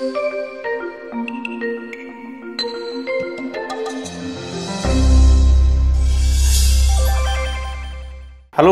Hello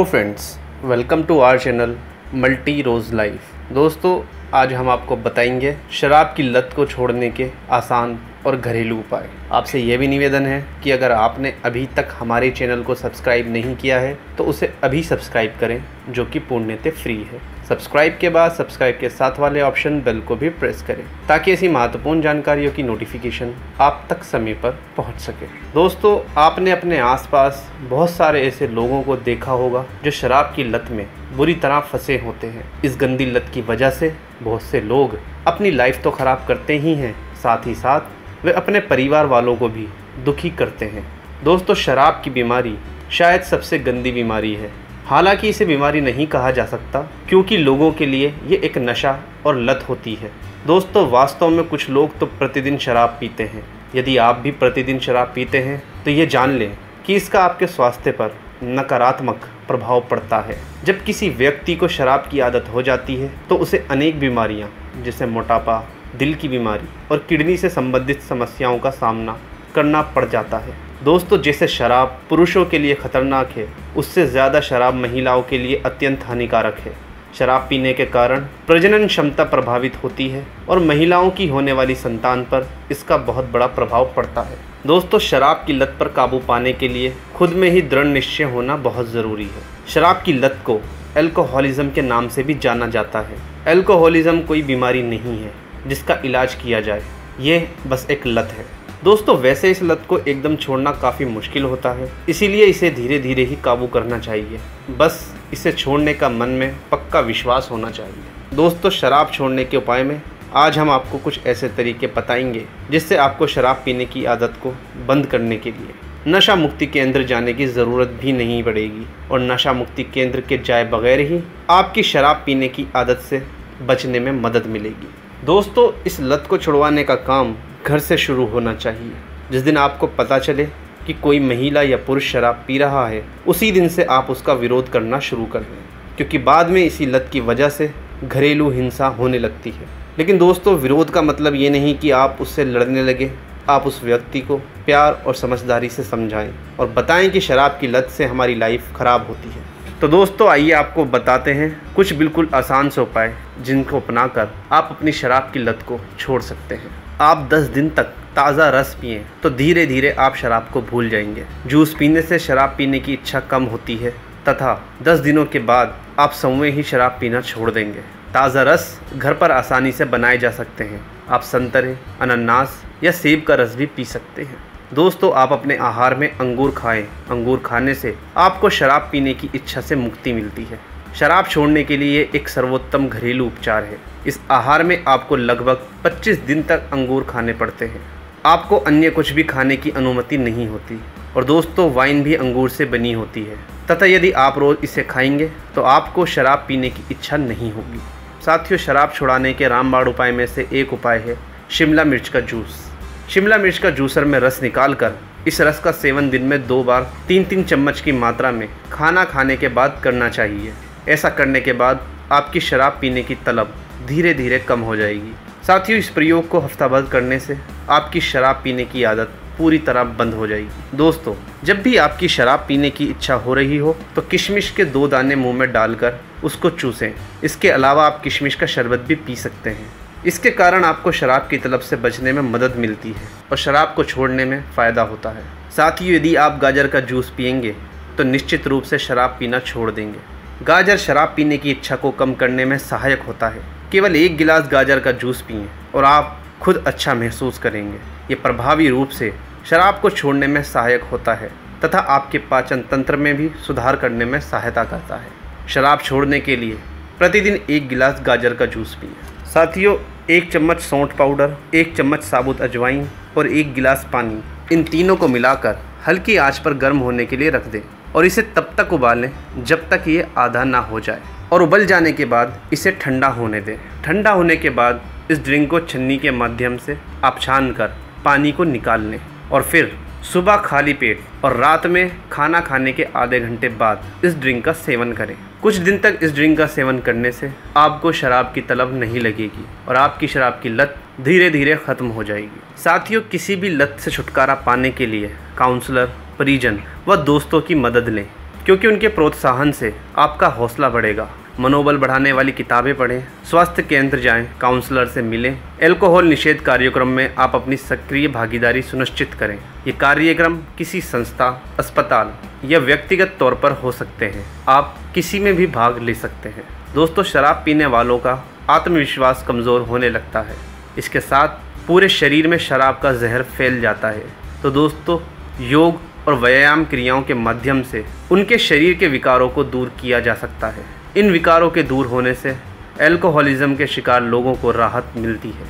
friends, welcome to our channel multi rose life. दोस्तों, आज हम आपको बताएंगे शराब की लत को छोड़ने के आसान और घरेलू उपाय। आपसे यह भी निवेदन है कि अगर आपने अभी तक हमारे चैनल को सब्सक्राइब नहीं किया है तो उसे अभी सब्सक्राइब करें, जो कि पूर्णतः फ्री है। सब्सक्राइब के बाद सब्सक्राइब के साथ वाले ऑप्शन बेल को भी प्रेस करें ताकि ऐसी महत्वपूर्ण जानकारियों की नोटिफिकेशन आप तक समय पर पहुंच सके। दोस्तों, आपने अपने आसपास बहुत सारे ऐसे लोगों को देखा होगा जो शराब की लत में बुरी तरह फंसे होते हैं। इस गंदी लत की वजह से बहुत से लोग अपनी लाइफ तो ख़राब करते ही हैं, साथ ही साथ वे अपने परिवार वालों को भी दुखी करते हैं। दोस्तों, शराब की बीमारी शायद सबसे गंदी बीमारी है। हालांकि इसे बीमारी नहीं कहा जा सकता क्योंकि लोगों के लिए ये एक नशा और लत होती है। दोस्तों, वास्तव में कुछ लोग तो प्रतिदिन शराब पीते हैं। यदि आप भी प्रतिदिन शराब पीते हैं तो ये जान लें कि इसका आपके स्वास्थ्य पर नकारात्मक प्रभाव पड़ता है। जब किसी व्यक्ति को शराब की आदत हो जाती है तो उसे अनेक बीमारियां जैसे मोटापा, दिल की बीमारी और किडनी से संबंधित समस्याओं का सामना करना पड़ जाता है। दोस्तों, जैसे शराब पुरुषों के लिए खतरनाक है, उससे ज़्यादा शराब महिलाओं के लिए अत्यंत हानिकारक है। शराब पीने के कारण प्रजनन क्षमता प्रभावित होती है और महिलाओं की होने वाली संतान पर इसका बहुत बड़ा प्रभाव पड़ता है। दोस्तों, शराब की लत पर काबू पाने के लिए खुद में ही दृढ़ निश्चय होना बहुत ज़रूरी है। शराब की लत को अल्कोहलिज्म के नाम से भी जाना जाता है। अल्कोहलिज्म कोई बीमारी नहीं है जिसका इलाज किया जाए, ये बस एक लत है। दोस्तों, वैसे इस लत को एकदम छोड़ना काफ़ी मुश्किल होता है, इसीलिए इसे धीरे धीरे ही काबू करना चाहिए। बस इसे छोड़ने का मन में पक्का विश्वास होना चाहिए। दोस्तों, शराब छोड़ने के उपाय में आज हम आपको कुछ ऐसे तरीके बताएंगे जिससे आपको शराब पीने की आदत को बंद करने के लिए नशा मुक्ति केंद्र जाने की ज़रूरत भी नहीं पड़ेगी और नशा मुक्ति केंद्र के जाए बगैर ही आपकी शराब पीने की आदत से बचने में मदद मिलेगी। दोस्तों, इस लत को छुड़वाने का काम घर से शुरू होना चाहिए। जिस दिन आपको पता चले कि कोई महिला या पुरुष शराब पी रहा है, उसी दिन से आप उसका विरोध करना शुरू कर दें, क्योंकि बाद में इसी लत की वजह से घरेलू हिंसा होने लगती है। लेकिन दोस्तों, विरोध का मतलब ये नहीं कि आप उससे लड़ने लगे। आप उस व्यक्ति को प्यार और समझदारी से समझाएं और बताएं कि शराब की लत से हमारी लाइफ ख़राब होती है। तो दोस्तों, आइए आपको बताते हैं कुछ बिल्कुल आसान से उपाय जिनको अपनाकर आप अपनी शराब की लत को छोड़ सकते हैं। आप 10 दिन तक ताज़ा रस पिएं तो धीरे धीरे आप शराब को भूल जाएंगे। जूस पीने से शराब पीने की इच्छा कम होती है तथा 10 दिनों के बाद आप स्वयं ही शराब पीना छोड़ देंगे। ताज़ा रस घर पर आसानी से बनाए जा सकते हैं। आप संतरे, अनानास या सेब का रस भी पी सकते हैं। दोस्तों, आप अपने आहार में अंगूर खाएं। अंगूर खाने से आपको शराब पीने की इच्छा से मुक्ति मिलती है। शराब छोड़ने के लिए एक सर्वोत्तम घरेलू उपचार है। इस आहार में आपको लगभग 25 दिन तक अंगूर खाने पड़ते हैं। आपको अन्य कुछ भी खाने की अनुमति नहीं होती। और दोस्तों, वाइन भी अंगूर से बनी होती है तथा यदि आप रोज़ इसे खाएंगे तो आपको शराब पीने की इच्छा नहीं होगी। साथियों, शराब छुड़ाने के रामबाण उपाय में से एक उपाय है शिमला मिर्च का जूस। शिमला मिर्च का जूसर में रस निकालकर इस रस का सेवन दिन में 2 बार 3-3 चम्मच की मात्रा में खाना खाने के बाद करना चाहिए। ऐसा करने के बाद आपकी शराब पीने की तलब धीरे धीरे कम हो जाएगी। साथियों, इस प्रयोग को हफ्ता भर करने से आपकी शराब पीने की आदत पूरी तरह बंद हो जाएगी। दोस्तों, जब भी आपकी शराब पीने की इच्छा हो रही हो तो किशमिश के 2 दाने मुंह में डालकर उसको चूसें। इसके अलावा आप किशमिश का शरबत भी पी सकते हैं। इसके कारण आपको शराब की तलब से बचने में मदद मिलती है और शराब को छोड़ने में फ़ायदा होता है। साथ ही यदि आप गाजर का जूस पिएंगे तो निश्चित रूप से शराब पीना छोड़ देंगे। गाजर शराब पीने की इच्छा को कम करने में सहायक होता है। केवल 1 गिलास गाजर का जूस पिएं और आप खुद अच्छा महसूस करेंगे। ये प्रभावी रूप से शराब को छोड़ने में सहायक होता है तथा आपके पाचन तंत्र में भी सुधार करने में सहायता करता है। शराब छोड़ने के लिए प्रतिदिन 1 गिलास गाजर का जूस पिएं। साथियों, 1 चम्मच सौंठ पाउडर, 1 चम्मच साबुत अजवाइन और 1 गिलास पानी, इन तीनों को मिलाकर हल्की आंच पर गर्म होने के लिए रख दें और इसे तब तक उबालें जब तक ये आधा ना हो जाए और उबल जाने के बाद इसे ठंडा होने दें। ठंडा होने के बाद इस ड्रिंक को छन्नी के माध्यम से आप छान कर पानी को निकाल लें और फिर सुबह खाली पेट और रात में खाना खाने के आधे घंटे बाद इस ड्रिंक का सेवन करें। कुछ दिन तक इस ड्रिंक का सेवन करने से आपको शराब की तलब नहीं लगेगी और आपकी शराब की लत धीरे धीरे ख़त्म हो जाएगी। साथियों, किसी भी लत से छुटकारा पाने के लिए काउंसलर, परिजन व दोस्तों की मदद लें, क्योंकि उनके प्रोत्साहन से आपका हौसला बढ़ेगा। मनोबल बढ़ाने वाली किताबें पढ़ें, स्वास्थ्य केंद्र जाएं, काउंसलर से मिलें। अल्कोहल निषेध कार्यक्रम में आप अपनी सक्रिय भागीदारी सुनिश्चित करें। ये कार्यक्रम किसी संस्था, अस्पताल या व्यक्तिगत तौर पर हो सकते हैं। आप किसी में भी भाग ले सकते हैं। दोस्तों, शराब पीने वालों का आत्मविश्वास कमज़ोर होने लगता है। इसके साथ पूरे शरीर में शराब का जहर फैल जाता है। तो दोस्तों, योग और व्यायाम क्रियाओं के माध्यम से उनके शरीर के विकारों को दूर किया जा सकता है। इन विकारों के दूर होने से अल्कोहलिज्म के शिकार लोगों को राहत मिलती है।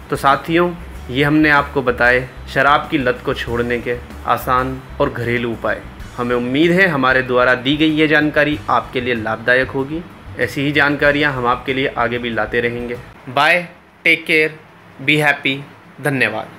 तो साथियों, ये हमने आपको बताए शराब की लत को छोड़ने के आसान और घरेलू उपाय। हमें उम्मीद है हमारे द्वारा दी गई ये जानकारी आपके लिए लाभदायक होगी। ऐसी ही जानकारियाँ हम आपके लिए आगे भी लाते रहेंगे। Bye, take care, be happy. धन्यवाद।